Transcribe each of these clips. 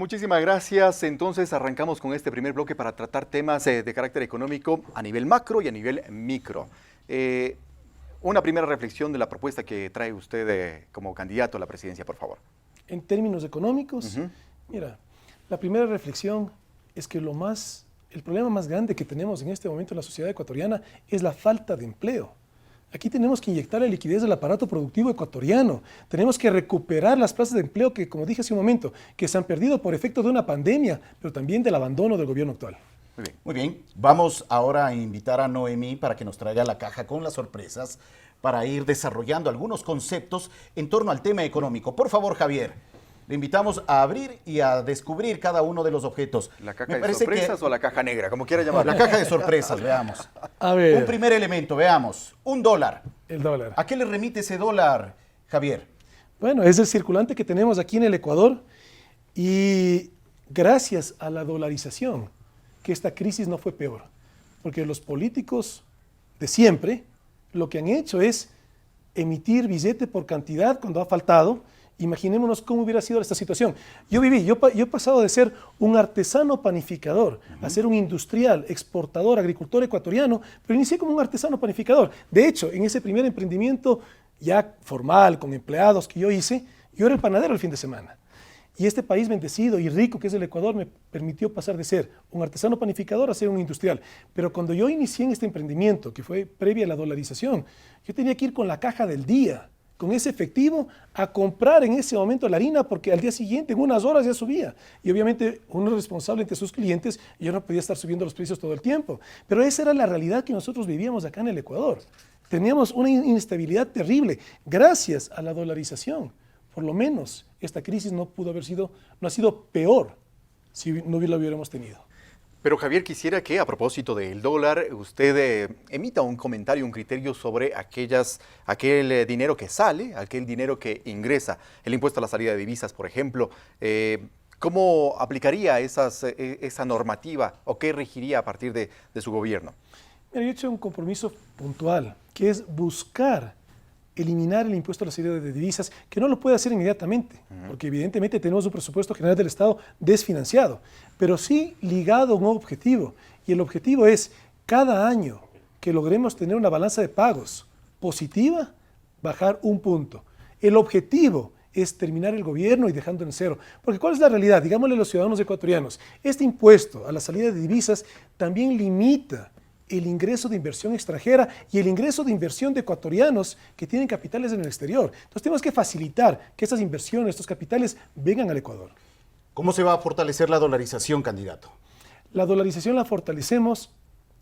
Muchísimas gracias. Entonces arrancamos con este primer bloque para tratar temas de carácter económico a nivel macro y a nivel micro. Una primera reflexión de la propuesta que trae usted como candidato a la presidencia, por favor. En términos económicos, mira, la primera reflexión es que el problema más grande que tenemos en este momento en la sociedad ecuatoriana es la falta de empleo. Aquí tenemos que inyectar la liquidez del aparato productivo ecuatoriano. Tenemos que recuperar las plazas de empleo que, como dije hace un momento, que se han perdido por efecto de una pandemia, pero también del abandono del gobierno actual. Muy bien. Vamos ahora a invitar a Noemí para que nos traiga la caja con las sorpresas para ir desarrollando algunos conceptos en torno al tema económico. Por favor, Javier, le invitamos a abrir y a descubrir cada uno de los objetos. ¿La caja de sorpresas o la caja negra? Como quiera llamarla. La caja de sorpresas, veamos. A ver. Un primer elemento, veamos. $1. El dólar. ¿A qué le remite ese dólar, Javier? Bueno, es el circulante que tenemos aquí en el Ecuador y gracias a la dolarización que esta crisis no fue peor, porque los políticos de siempre lo que han hecho es emitir billete por cantidad cuando ha faltado. Imaginémonos cómo hubiera sido esta situación. Yo he pasado de ser un artesano panificador a ser un industrial, exportador, agricultor ecuatoriano, pero inicié como un artesano panificador. De hecho, en ese primer emprendimiento ya formal, con empleados que yo hice, yo era el panadero el fin de semana. Y este país bendecido y rico que es el Ecuador me permitió pasar de ser un artesano panificador a ser un industrial. Pero cuando yo inicié en este emprendimiento, que fue previa a la dolarización, yo tenía que ir con la caja del día, con ese efectivo, a comprar en ese momento la harina, porque al día siguiente, en unas horas, ya subía. Y obviamente uno es responsable ante sus clientes, y yo no podía estar subiendo los precios todo el tiempo. Pero esa era la realidad que nosotros vivíamos acá en el Ecuador. Teníamos una inestabilidad terrible. Gracias a la dolarización, por lo menos esta crisis no ha sido peor si no la hubiéramos tenido. Pero Javier, quisiera que a propósito del dólar, usted emita un comentario, un criterio sobre aquel dinero que sale, aquel dinero que ingresa, el impuesto a la salida de divisas, por ejemplo. ¿Cómo aplicaría esa normativa o qué regiría a partir de su gobierno? Mira, yo he hecho un compromiso puntual, que es buscar eliminar el impuesto a la salida de divisas, que no lo puede hacer inmediatamente, porque evidentemente tenemos un presupuesto general del Estado desfinanciado, pero sí ligado a un objetivo, y el objetivo es cada año que logremos tener una balanza de pagos positiva, bajar un punto. El objetivo es terminar el gobierno y dejando en cero, porque ¿cuál es la realidad? Digámosle a los ciudadanos ecuatorianos, este impuesto a la salida de divisas también limita el ingreso de inversión extranjera y el ingreso de inversión de ecuatorianos que tienen capitales en el exterior. Entonces tenemos que facilitar que estas inversiones, estos capitales vengan al Ecuador. ¿Cómo se va a fortalecer la dolarización, candidato? La dolarización la fortalecemos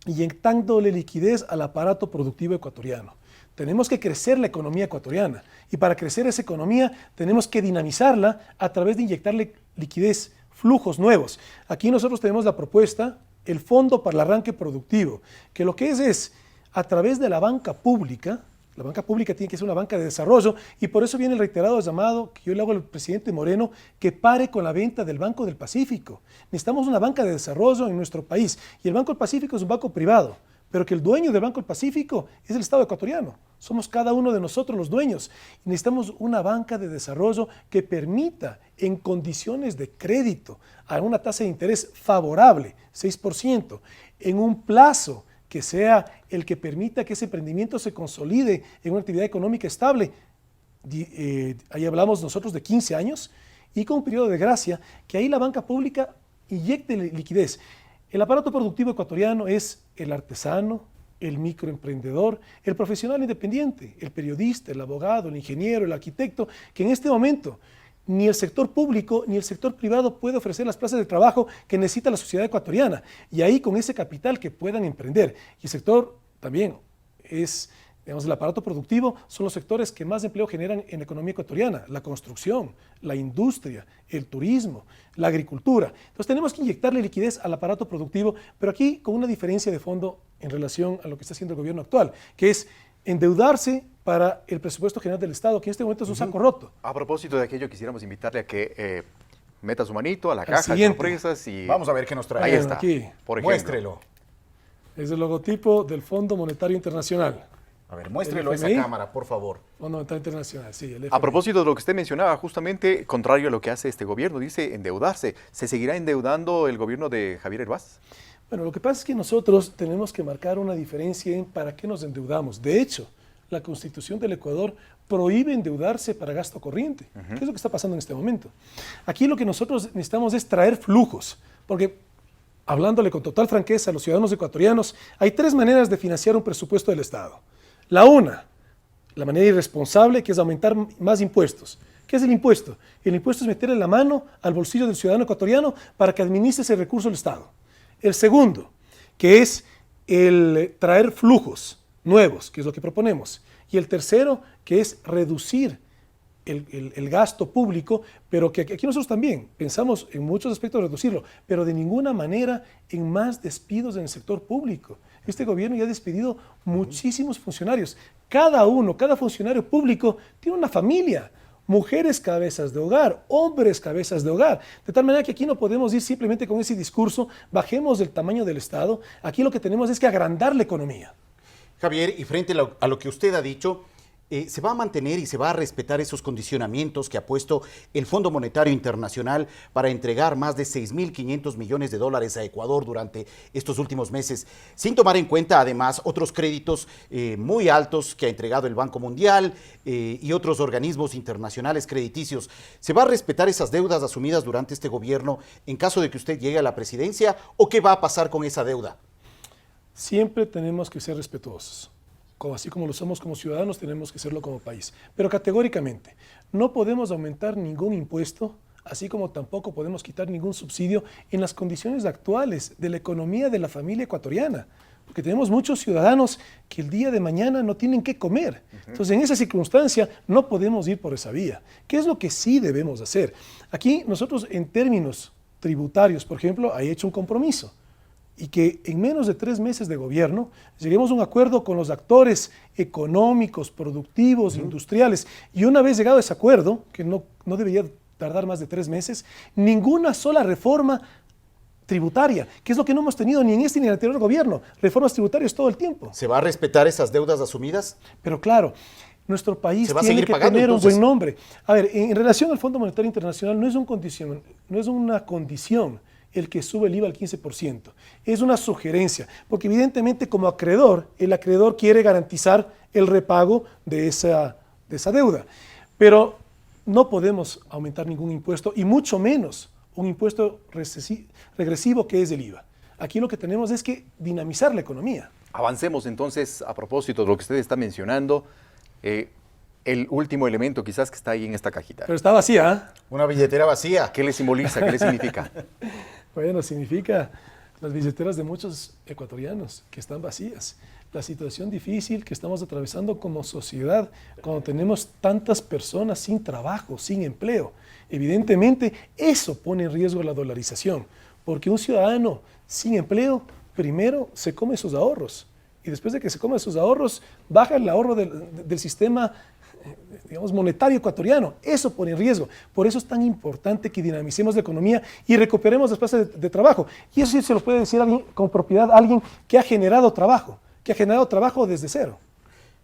inyectándole liquidez al aparato productivo ecuatoriano. Tenemos que crecer la economía ecuatoriana y para crecer esa economía tenemos que dinamizarla a través de inyectarle liquidez, flujos nuevos. Aquí nosotros tenemos la propuesta, el Fondo para el Arranque Productivo, que lo que es a través de la banca pública tiene que ser una banca de desarrollo y por eso viene el reiterado llamado que yo le hago al presidente Moreno que pare con la venta del Banco del Pacífico. Necesitamos una banca de desarrollo en nuestro país y el Banco del Pacífico es un banco privado, pero que el dueño del Banco del Pacífico es el Estado ecuatoriano. Somos cada uno de nosotros los dueños y necesitamos una banca de desarrollo que permita en condiciones de crédito a una tasa de interés favorable, 6%, en un plazo que sea el que permita que ese emprendimiento se consolide en una actividad económica estable. Ahí hablamos nosotros de 15 años y con un periodo de gracia que ahí la banca pública inyecte liquidez. El aparato productivo ecuatoriano es el artesano, el microemprendedor, el profesional independiente, el periodista, el abogado, el ingeniero, el arquitecto, que en este momento ni el sector público ni el sector privado puede ofrecer las plazas de trabajo que necesita la sociedad ecuatoriana. Y ahí con ese capital que puedan emprender. Y el sector también es, digamos, el aparato productivo son los sectores que más empleo generan en la economía ecuatoriana, la construcción, la industria, el turismo, la agricultura. Entonces tenemos que inyectarle liquidez al aparato productivo, pero aquí con una diferencia de fondo en relación a lo que está haciendo el gobierno actual, que es endeudarse para el presupuesto general del Estado, que en este momento es un saco roto. A propósito de aquello, quisiéramos invitarle a que meta su manito a la caja de sorpresas y... Vamos a ver qué nos trae. Ahí está, aquí. por ejemplo. Muéstrelo. Es el logotipo del Fondo Monetario Internacional. A ver, muéstrelo a esa FMI, cámara, por favor. Fondo Monetario Internacional, sí, el A FMI. propósito de lo que usted mencionaba, justamente contrario a lo que hace este gobierno, dice endeudarse. ¿Se seguirá endeudando el gobierno de Javier Hervás? Bueno, lo que pasa es que nosotros tenemos que marcar una diferencia en para qué nos endeudamos. De hecho, la Constitución del Ecuador prohíbe endeudarse para gasto corriente, que es lo que está pasando en este momento. Aquí lo que nosotros necesitamos es traer flujos, porque hablándole con total franqueza a los ciudadanos ecuatorianos, hay tres maneras de financiar un presupuesto del Estado. La una, la manera irresponsable, que es aumentar más impuestos. ¿Qué es el impuesto? El impuesto es meterle la mano al bolsillo del ciudadano ecuatoriano para que administre ese recurso del Estado. El segundo, que es el traer flujos nuevos, que es lo que proponemos. Y el tercero, que es reducir el gasto público, pero que aquí nosotros también pensamos en muchos aspectos reducirlo, pero de ninguna manera en más despidos en el sector público. Este gobierno ya ha despedido muchísimos funcionarios. Cada funcionario público tiene una familia. Mujeres cabezas de hogar, hombres cabezas de hogar. De tal manera que aquí no podemos ir simplemente con ese discurso, bajemos del tamaño del Estado. Aquí lo que tenemos es que agrandar la economía. Javier, y frente a lo que usted ha dicho, ¿se va a mantener y se va a respetar esos condicionamientos que ha puesto el Fondo Monetario Internacional para entregar más de 6.500 millones de dólares a Ecuador durante estos últimos meses, sin tomar en cuenta además otros créditos muy altos que ha entregado el Banco Mundial y otros organismos internacionales crediticios? ¿Se va a respetar esas deudas asumidas durante este gobierno en caso de que usted llegue a la presidencia o qué va a pasar con esa deuda? Siempre tenemos que ser respetuosos. Así como lo somos como ciudadanos, tenemos que serlo como país. Pero categóricamente, no podemos aumentar ningún impuesto, así como tampoco podemos quitar ningún subsidio en las condiciones actuales de la economía de la familia ecuatoriana. Porque tenemos muchos ciudadanos que el día de mañana no tienen qué comer. Entonces, en esa circunstancia, no podemos ir por esa vía. ¿Qué es lo que sí debemos hacer? Aquí nosotros, en términos tributarios, por ejemplo, hay hecho un compromiso. Y que en menos de 3 meses de gobierno lleguemos a un acuerdo con los actores económicos, productivos, industriales. Y una vez llegado a ese acuerdo, que no debería tardar más de 3 meses, ninguna sola reforma tributaria, que es lo que no hemos tenido ni en este ni en el anterior gobierno, reformas tributarias todo el tiempo. ¿Se va a respetar esas deudas asumidas? Pero claro, nuestro país ¿Se va a tiene seguir que pagando, tener entonces? un buen nombre. A ver, en relación al Fondo Monetario Internacional, no es una condición el que sube el IVA al 15%. Es una sugerencia, porque evidentemente como acreedor, el acreedor quiere garantizar el repago de esa deuda. Pero no podemos aumentar ningún impuesto, y mucho menos un impuesto regresivo que es el IVA. Aquí lo que tenemos es que dinamizar la economía. Avancemos entonces a propósito de lo que usted está mencionando. El último elemento quizás que está ahí en esta cajita. Pero está vacía, ¿ah? Una billetera vacía. ¿Qué le simboliza? ¿Qué le significa? Bueno, significa las billeteras de muchos ecuatorianos que están vacías. La situación difícil que estamos atravesando como sociedad cuando tenemos tantas personas sin trabajo, sin empleo. Evidentemente, eso pone en riesgo la dolarización, porque un ciudadano sin empleo primero se come sus ahorros y después de que se come sus ahorros, baja el ahorro del sistema digamos, monetario ecuatoriano. Eso pone en riesgo. Por eso es tan importante que dinamicemos la economía y recuperemos las plazas de trabajo. Y eso sí se lo puede decir alguien, con propiedad alguien que ha generado trabajo desde cero.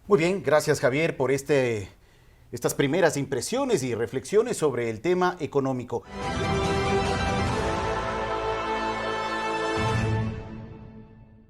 Muy bien, gracias Javier por estas primeras impresiones y reflexiones sobre el tema económico.